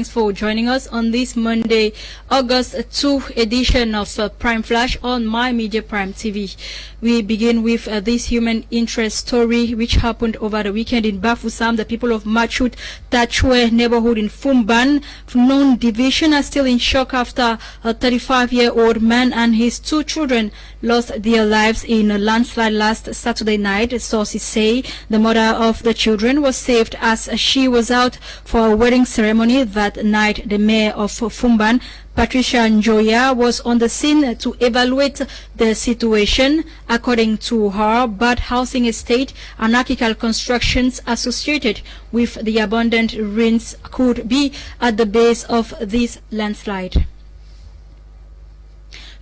Thanks for joining us on this Monday, August 2 edition of Prime Flash on My Media Prime TV. We begin with this human interest story which happened over the weekend in Bafoussam. The people of Machut Tachwe neighborhood in Fumban, Phnom Division, are still in shock after a 35-year-old man and his two children lost their lives in a landslide last Saturday night. Sources say the mother of the children was saved as she was out for a wedding ceremony that night. The mayor of Fumban, Patricia Njoya, was on the scene to evaluate the situation. According to her, bad housing estate, anarchical constructions associated with the abundant rains could be at the base of this landslide.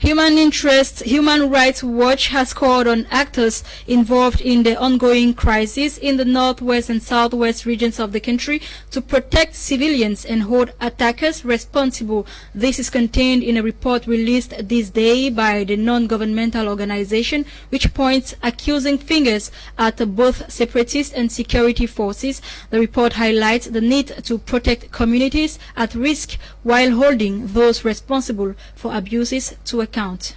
Human Rights Watch has called on actors involved in the ongoing crisis in the northwest and southwest regions of the country to protect civilians and hold attackers responsible. This is contained in a report released this day by the non-governmental organization, which points accusing fingers at both separatist and security forces. The report highlights the need to protect communities at risk while holding those responsible for abuses to account.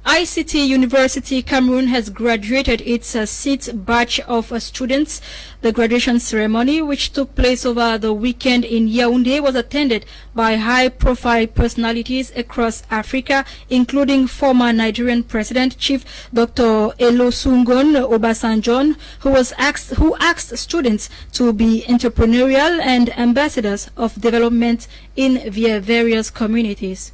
ICT University Cameroon has graduated its sixth batch of students. The graduation ceremony, which took place over the weekend in Yaoundé, was attended by high-profile personalities across Africa, including former Nigerian President Chief Dr. Olusegun Obasanjo, who asked students to be entrepreneurial and ambassadors of development in their various communities.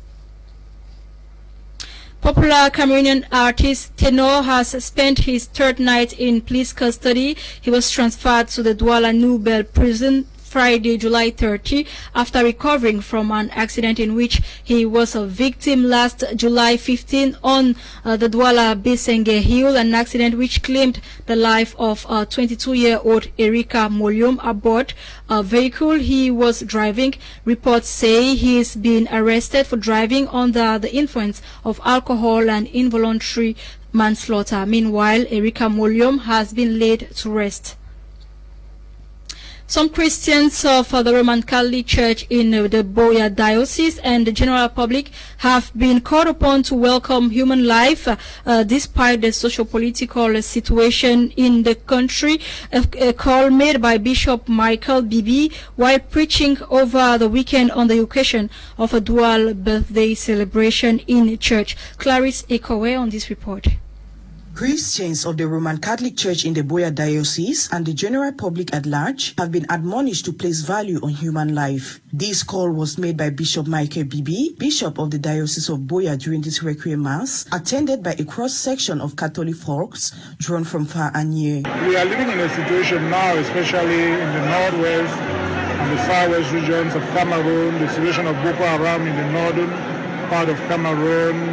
Popular Cameroonian artist Tenor has spent his third night in police custody. He was transferred to the Douala Nouvelle prison Friday, July 30, after recovering from an accident in which he was a victim last July 15 on the Douala Besenge Hill, an accident which claimed the life of 22-year-old Erika Molium aboard a vehicle he was driving. Reports say he is being arrested for driving under the influence of alcohol and involuntary manslaughter. Meanwhile, Erika Molium has been laid to rest. Some Christians of the Roman Catholic Church in the Boya Diocese and the general public have been called upon to welcome human life despite the socio-political situation in the country. A call made by Bishop Michael Bibi while preaching over the weekend on the occasion of a dual birthday celebration in church. Clarice Ekowe on this report. Christians of the Roman Catholic Church in the Boya Diocese and the general public at large have been admonished to place value on human life. This call was made by Bishop Michael Bibi, Bishop of the Diocese of Boya, during this Requiem Mass, attended by a cross-section of Catholic folks drawn from far and near. We are living in a situation now, especially in the northwest and the southwest regions of Cameroon, the situation of Boko Haram in the northern part of Cameroon,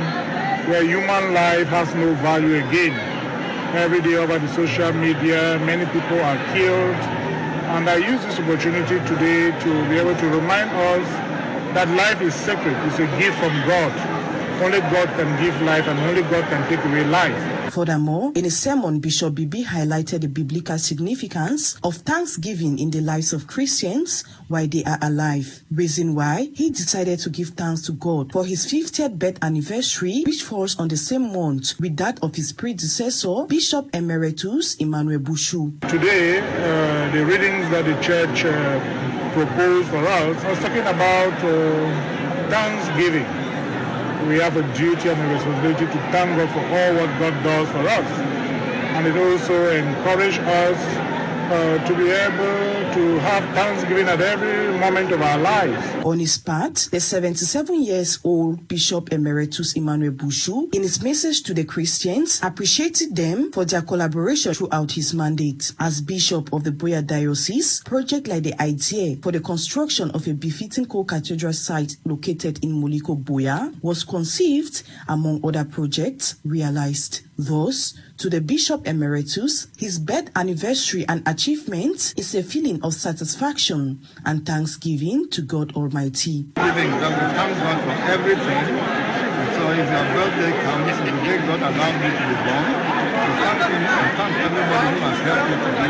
where human life has no value again. Every day over the social media, many people are killed. And I use this opportunity today to be able to remind us that life is sacred. It's a gift from God. Only God can give life and only God can take away life. Furthermore, in a sermon, Bishop Bibi highlighted the biblical significance of thanksgiving in the lives of Christians while they are alive, reason why he decided to give thanks to God for his 50th birth anniversary, which falls on the same month with that of his predecessor, Bishop Emeritus Emmanuel Bouchou. Today, the readings that the church proposed for us was talking about thanksgiving. We have a duty and a responsibility to thank God for all what God does for us. And it also encourages us to be able to have thanksgiving at every moment of our lives. On his part, the 77-years-old Bishop Emeritus Emmanuel Bouchou, in his message to the Christians, appreciated them for their collaboration throughout his mandate. As Bishop of the Boya Diocese, project like the idea for the construction of a befitting co-cathedral site located in Moliko Boya was conceived, among other projects realized. Thus, to the Bishop Emeritus, his birth anniversary and achievement is a feeling of satisfaction and thanksgiving to God Almighty. Giving God, we thank God for everything. So if your birthday comes, the day God allowed me to be born, thank everybody who has helped you to be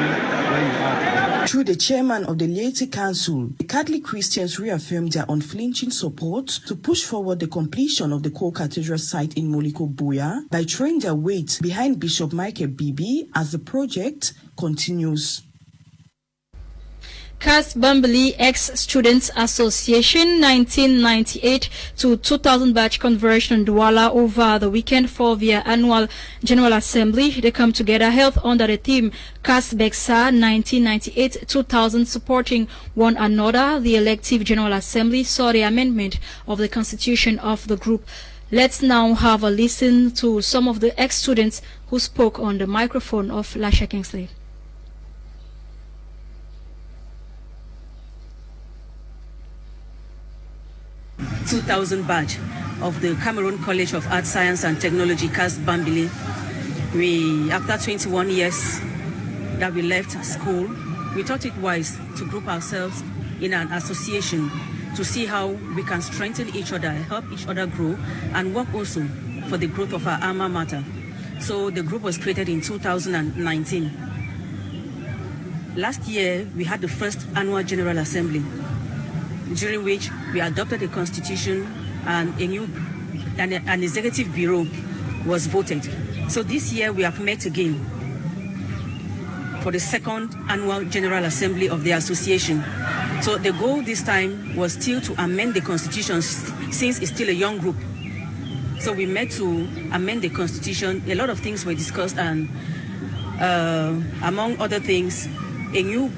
where you are today. Through the chairman of the Laity Council, the Catholic Christians reaffirmed their unflinching support to push forward the completion of the co-cathedral site in Moliko Buea by throwing their weight behind Bishop Michael Bibi as the project continues. CAS Bambali Ex-Students Association 1998 to 2000 batch conversion Douala over the weekend for their annual General Assembly. They come together held under the theme CAS Bexa 1998-2000 supporting one another. The elective General Assembly saw the amendment of the constitution of the group. Let's now have a listen to some of the ex-students who spoke on the microphone of Lasha Kingsley. 2000 batch of the Cameroon College of Art, Science and Technology, CAS Bambili. We, after 21 years that we left school, we thought it wise to group ourselves in an association to see how we can strengthen each other, help each other grow, and work also for the growth of our alma mater. So the group was created in 2019. Last year, we had the first annual General Assembly, during which we adopted a constitution and an executive bureau was voted. So this year we have met again for the second annual General Assembly of the association. So the goal this time was still to amend the constitution since it's still a young group. So we met to amend the constitution. A lot of things were discussed, and among other things, a new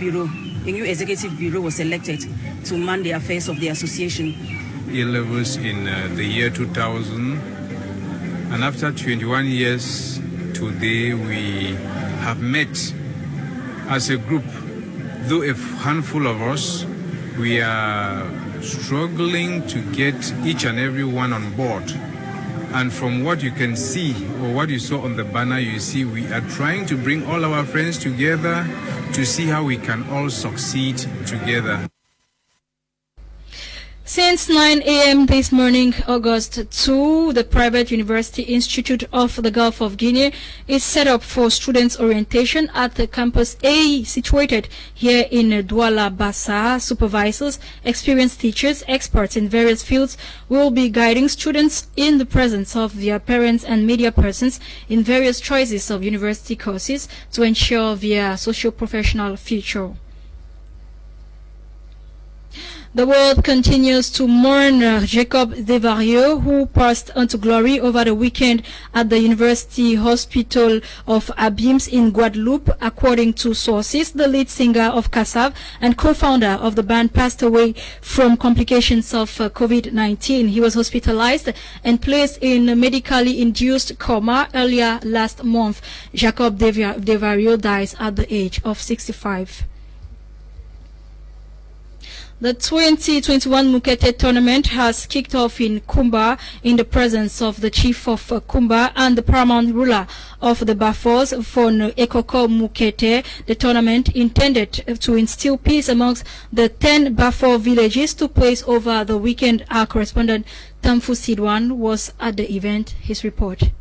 executive bureau was elected to man the affairs of the association. A-levels in the year 2000, and after 21 years today we have met as a group. Though a handful of us, we are struggling to get each and every one on board. And from what you can see, or what you saw on the banner, you see we are trying to bring all our friends together to see how we can all succeed together. Since 9 a.m. this morning, August 2, the Private University Institute of the Gulf of Guinea is set up for students' orientation at the Campus A situated here in Douala Bassa. Supervisors, experienced teachers, experts in various fields will be guiding students in the presence of their parents and media persons in various choices of university courses to ensure their socio-professional future. The world continues to mourn Jacob Desvarieux, who passed on to glory over the weekend at the University Hospital of Abims in Guadeloupe. According to sources, the lead singer of Kassav and co-founder of the band passed away from complications of COVID-19. He was hospitalized and placed in a medically induced coma earlier last month. Jacob Desvarieux dies at the age of 65. The 2021 Mukete tournament has kicked off in Kumba in the presence of the chief of Kumba and the paramount ruler of the Bafors for Ekoko Mukete. The tournament, intended to instill peace amongst the 10 Bafor villages, took place over the weekend. Our correspondent Tamfu Sidwan was at the event. His report.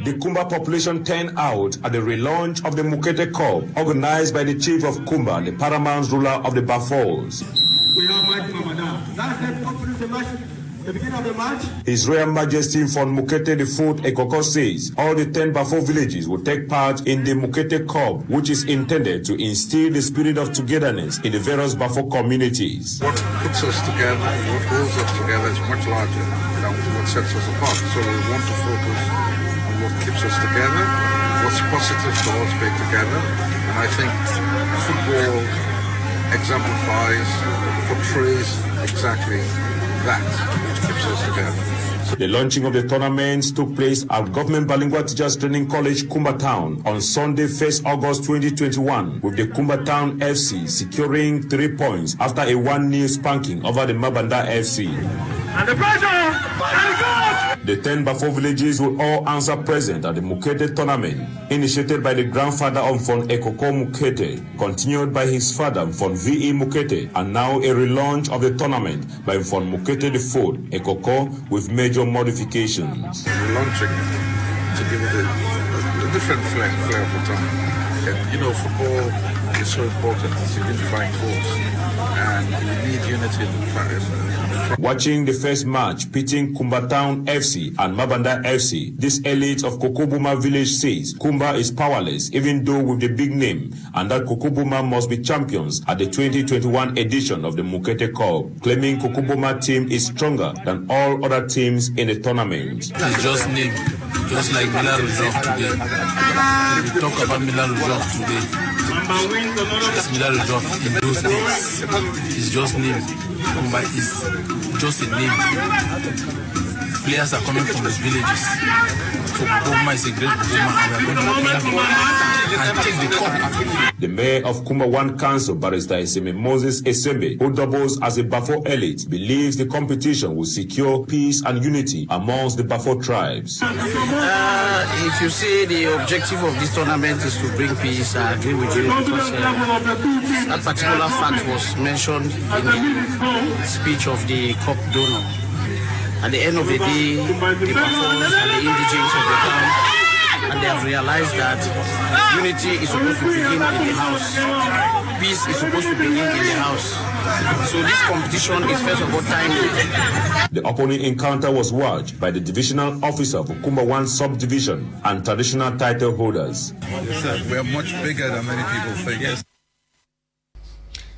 The Kumba population turned out at the relaunch of the Mukete Cup, organized by the chief of Kumba, the paramount ruler of the Bafors. His Royal Majesty von Mukete IV Ekoko says all the 10 Bafo villages will take part in the Mukete Cup, which is intended to instill the spirit of togetherness in the various Bafo communities. What puts us together, what holds us together is much larger than what sets us apart. So we want to focus on what keeps us together, what's positive for us being together. And I think football exemplifies, portrays exactly that which keeps us together. The launching of the tournaments took place at Government Bilingual Teachers Training College, Kumba Town, on Sunday, 1st August 2021, with the Kumba Town FC securing 3 points after a 1-0 spanking over the Mabanda FC. And the pressure! And God! The 10 Bafo villages will all answer present at the Mukete tournament, initiated by the grandfather of Mfon Ekoko Mukete, continued by his father Mfon V.E. Mukete, and now a relaunch of the tournament by Mfon Mukete IV Ekoko with major modifications. Relaunching it to give it a different flair for tournament. And, football is so important. It's a unifying force, and we need unity in the Watching the first match pitting Kumba Town FC and Mabanda FC, this elite of Kokobuma village says Kumba is powerless even though with the big name, and that Kokobuma must be champions at the 2021 edition of the Mukete Cup, claiming Kokobuma team is stronger than all other teams in the tournament. It's just name, just like Milan Resort today. If we talk about Milan Resort today, it's Milan Resort in those days. It's just name. Kumba is just a name. Players are coming from the villages. So Kumba is a great Kumba, and we are going to win and take the cup. The mayor of Kumba 1 Council, Barrister Eseme Moses Esembe, who doubles as a Bafo elite, believes the competition will secure peace and unity amongst the Bafo tribes. If you say the objective of this tournament is to bring peace, I agree with you, because that particular fact was mentioned in the speech of the cup donor. At the end of the day, the Bafos and the indigenes of the town, and they have realized that unity is supposed to begin in the house. Peace is supposed to begin in the house. So this competition is first of all timely. The opening encounter was watched by the divisional officer for Kumba 1 subdivision and traditional title holders. We are much bigger than many people think. Yes.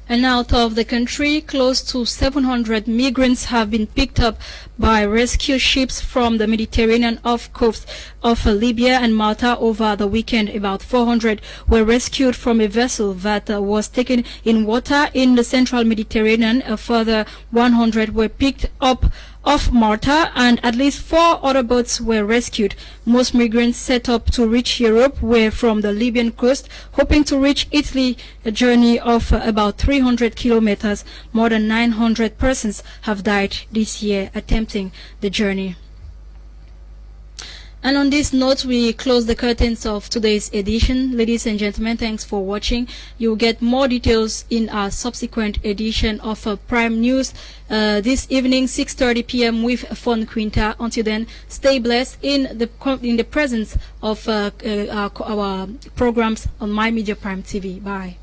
And out of the country, close to 700 migrants have been picked up by rescue ships from the Mediterranean off coast of Libya and Malta over the weekend. About 400 were rescued from a vessel that was taken in water in the central Mediterranean. A further 100 were picked up off Malta, and at least 4 other boats were rescued. Most migrants set up to reach Europe were from the Libyan coast, hoping to reach Italy, a journey of about 300 kilometers. More than 900 persons have died this year attempting the journey. And on this note, we close the curtains of today's edition. Ladies and gentlemen, thanks for watching. You'll get more details in our subsequent edition of Prime News this evening, 6:30 p.m. with Fon Quinta. Until then, stay blessed in the presence of our programs on My Media Prime TV. Bye.